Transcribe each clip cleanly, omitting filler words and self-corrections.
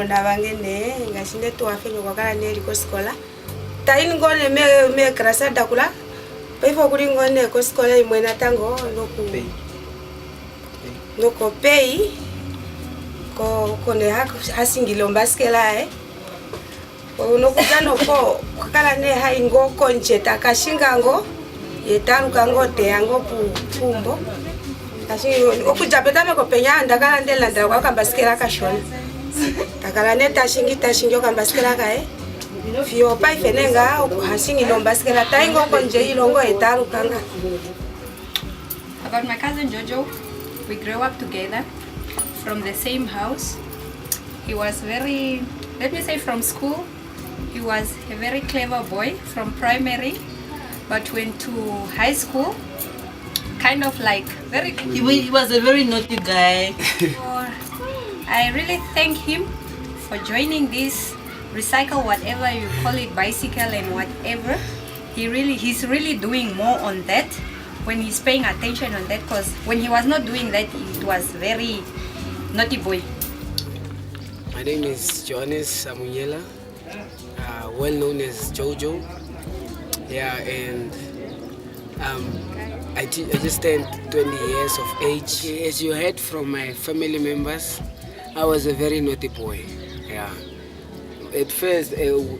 na bangene ngashinde tuwafenye kwa kala neli ko skola taini ngone me krasa dakula pefo kuli ngone ko skola imwena tango noko P.A.Y ko ne hasingilo mbaskela nokutano ko kala ne haingo konje takashinga ngo yetaruka ngo te yango pumbo kasi okujapeta me ko penya ndakala ndela ndakwa kambaskela kashona takala ne tashingi kambaskela kae fio pai fenenga hasingi lombaskela taingo konje ilongo yetaruka nga. About my cousin Jojo, we grew up together from the same house. He was very, let me say, from school he was a very clever boy from primary, but went to high school kind of like very he was a very naughty guy. I really thank him for joining this recycle, whatever you call it, bicycle and whatever. He's really doing more on that when he's paying attention on that, because when he was not doing that, it was very naughty boy. My name is Johannes Samuela, well known as Jojo. Yeah, and I just turned 20 years of age. As you heard from my family members, I was a very naughty boy. Yeah. At first,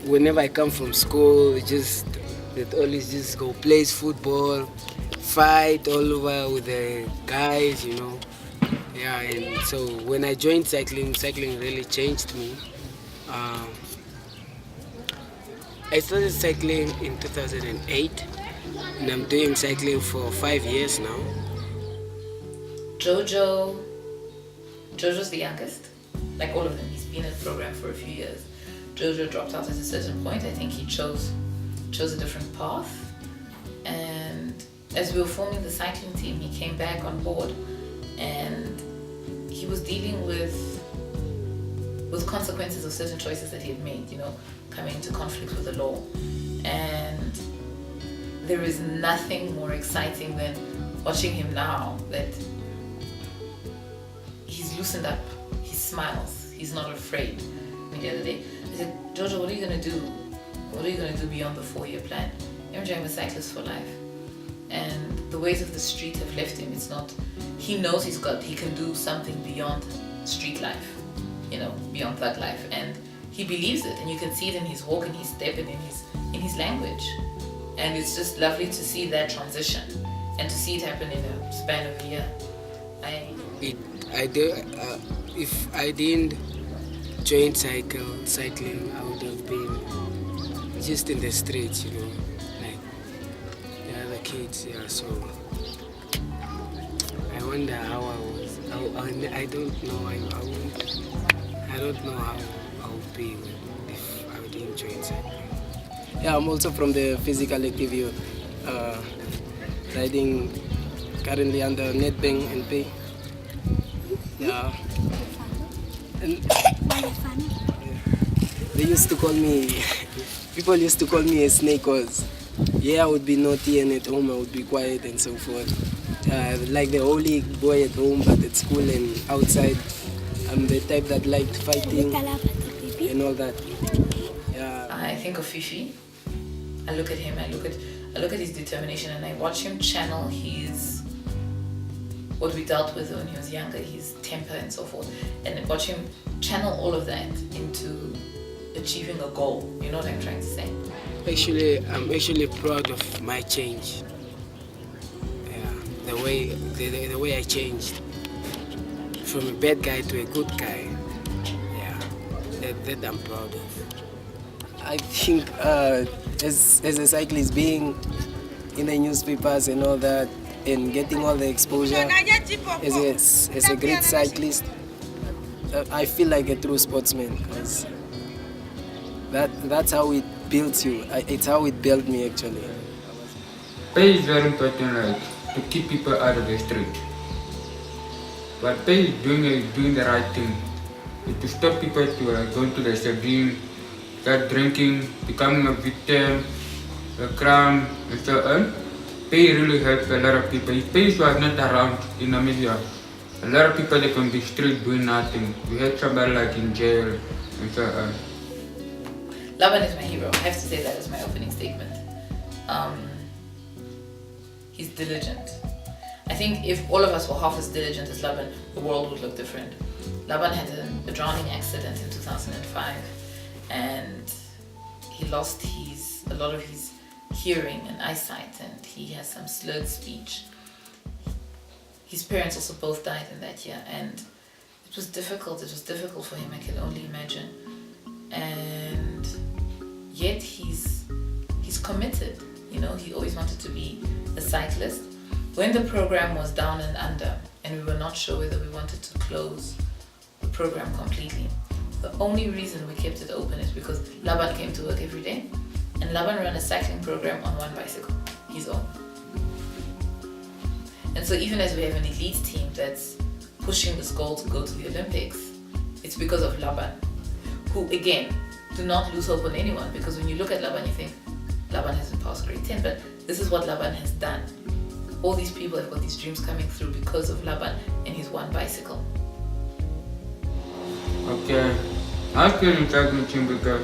whenever I come from school, they'd always just go play football, fight all over with the guys, you know. Yeah, and so when I joined cycling really changed me. I started cycling in 2008, and I'm doing cycling for 5 years now. Jojo's the youngest, like all of them. He's been in the program for a few years. Jojo dropped out at a certain point. I think he chose a different path, and as we were forming the cycling team, he came back on board, and he was dealing with consequences of certain choices that he had made, you know, coming into conflict with the law. And there is nothing more exciting than watching him now that he's loosened up, he smiles, he's not afraid. I mean, the other day, I said, Jojo, what are you going to do? What are you going to do beyond the 4-year plan? I'm a cyclist for life. And the ways of the street have left him. It's not, he knows he can do something beyond street life, you know, beyond that life. And he believes it, and you can see it in his walk, in his step, and in his language. And it's just lovely to see that transition and to see it happen in a span of a year. If I didn't join cycling, I would have been just in the streets, you know, like the other kids. Yeah, so I wonder how I was. I don't know. I don't know how I would be if I didn't join cycling. Yeah, I'm also from the physical active youth, riding currently under Nedbank and P.A.Y. Yeah. And people used to call me a snake, cause I would be naughty, and at home I would be quiet and so forth. Like the holy boy at home, but at school and outside, I'm the type that liked fighting and all that. Yeah. I think of Fifi. I look at him, I look at his determination, and I watch him channel what we dealt with when he was younger, his temper and so forth, and watch him channel all of that into achieving a goal. You know what I'm trying to say? I'm actually proud of my change. Yeah, the way I changed from a bad guy to a good guy. Yeah, that I'm proud of. I think as a cyclist, being in the newspapers and all that, and getting all the exposure as a great cyclist, I feel like a true sportsman, because that's how it builds you. It's how it built me, actually. P.A.Y is very important, like, to keep people out of the street. But P.A.Y is doing the right thing. It's to stop people to going to the sardine, start drinking, becoming a victim, a crime, and so on. P.A.Y really helps a lot of people. If P.A.Y was not around in Namibia, a lot of people, they can be street doing nothing. We had somebody like in jail, and so on. Laban is my hero. I have to say that as my opening statement. He's diligent. I think if all of us were half as diligent as Laban, the world would look different. Laban had a drowning accident in 2005, and he lost a lot of his hearing and eyesight, and he has some slurred speech. His parents also both died in that year, and it was difficult. It was difficult for him, I can only imagine. And yet he's committed. You know, he always wanted to be a cyclist. When the program was down and under, and we were not sure whether we wanted to close the program completely, the only reason we kept it open is because Laban came to work every day, and Laban ran a cycling program on one bicycle, his own. And so even as we have an elite team that's pushing this goal to go to the Olympics, it's because of Laban, who again, do not lose hope on anyone, because when you look at Laban, you think, Laban hasn't passed grade 10, but this is what Laban has done. All these people have got these dreams coming through because of Laban and his one bicycle. Okay, I feel in cycling team because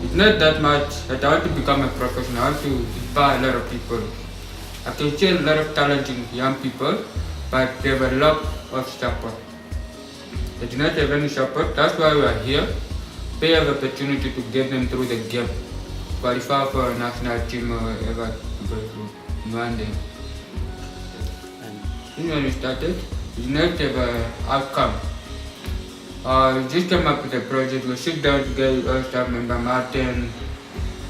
it's not that much that I want to become a professional. I want to inspire a lot of people. I can see a lot of talent in young people, but they have a lot of support. They do not have any support. That's why we are here. P.A.Y have the opportunity to get them through the gap, qualify for a national team or ever to go to one day. And when we started, we did not have an outcome. We just came up with a project. We sit down together, all staff member Martin,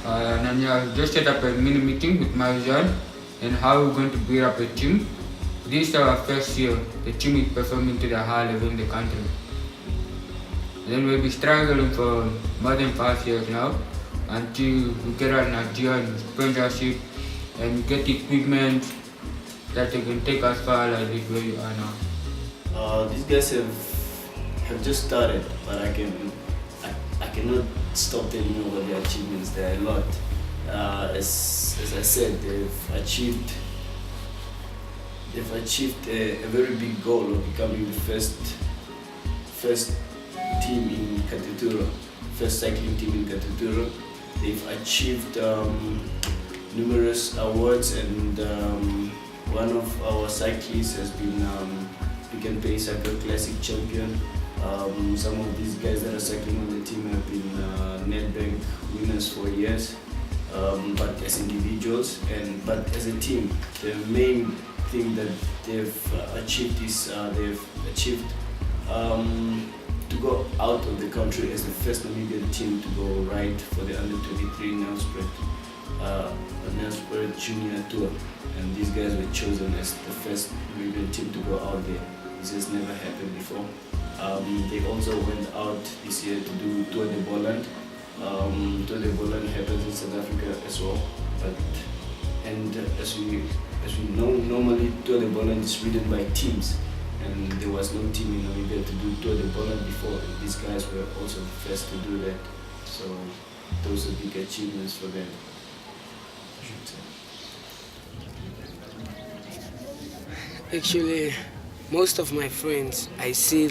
and I just set up a mini meeting with Marijan and how we're going to build up a team. This is our first year. The team is performing to the high level in the country. And then we'll be struggling for more than 5 years now until we get an idea and sponsorship and get equipment that they can take us far like this where you are now. These guys have just started, but I cannot stop telling you about their achievements. There are a lot. As I said, they've achieved a very big goal of becoming the first team in Katutura, first cycling team in Katutura. They've achieved numerous awards, and one of our cyclists has been P.A.Y Cycle Classic champion. Some of these guys that are cycling on the team have been Nedbank winners for years, but as individuals but as a team, the main thing that they've achieved is they've achieved to go out of the country as the first Namibian team to go ride for the under-23 Nelspruit Junior Tour, and these guys were chosen as the first Namibian team to go out there. This has never happened before. They also went out this year to do Tour de Boland. Tour de Boland happens in South Africa as well, and as we know, normally Tour de Boland is ridden by teams, and there was no team in Namibia to do Tour de Boland before. These guys were also the first to do that, so those are big achievements for them, I should say. Actually, most of my friends, I see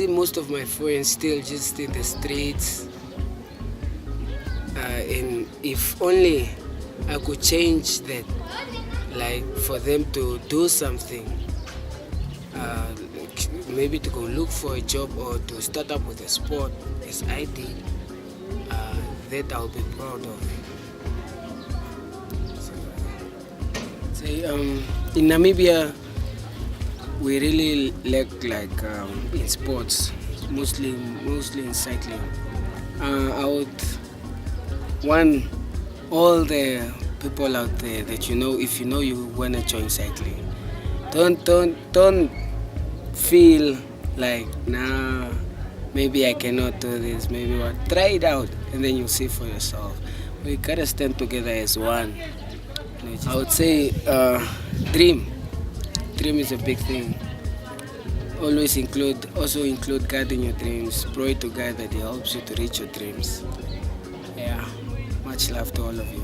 most of my friends still just in the streets, and if only I could change that, like for them to do something, maybe to go look for a job or to start up with a sport as I did, that I'll be proud of. In Namibia, we really lack in sports, mostly in cycling. I would want all the people out there that if you want to join cycling, don't feel like, nah, maybe I cannot do this, maybe what. Try it out and then you'll see for yourself. We gotta stand together as one. I would say dream is a big thing. Always include God in your dreams. Pray to God that He helps you to reach your dreams. Yeah, much love to all of you.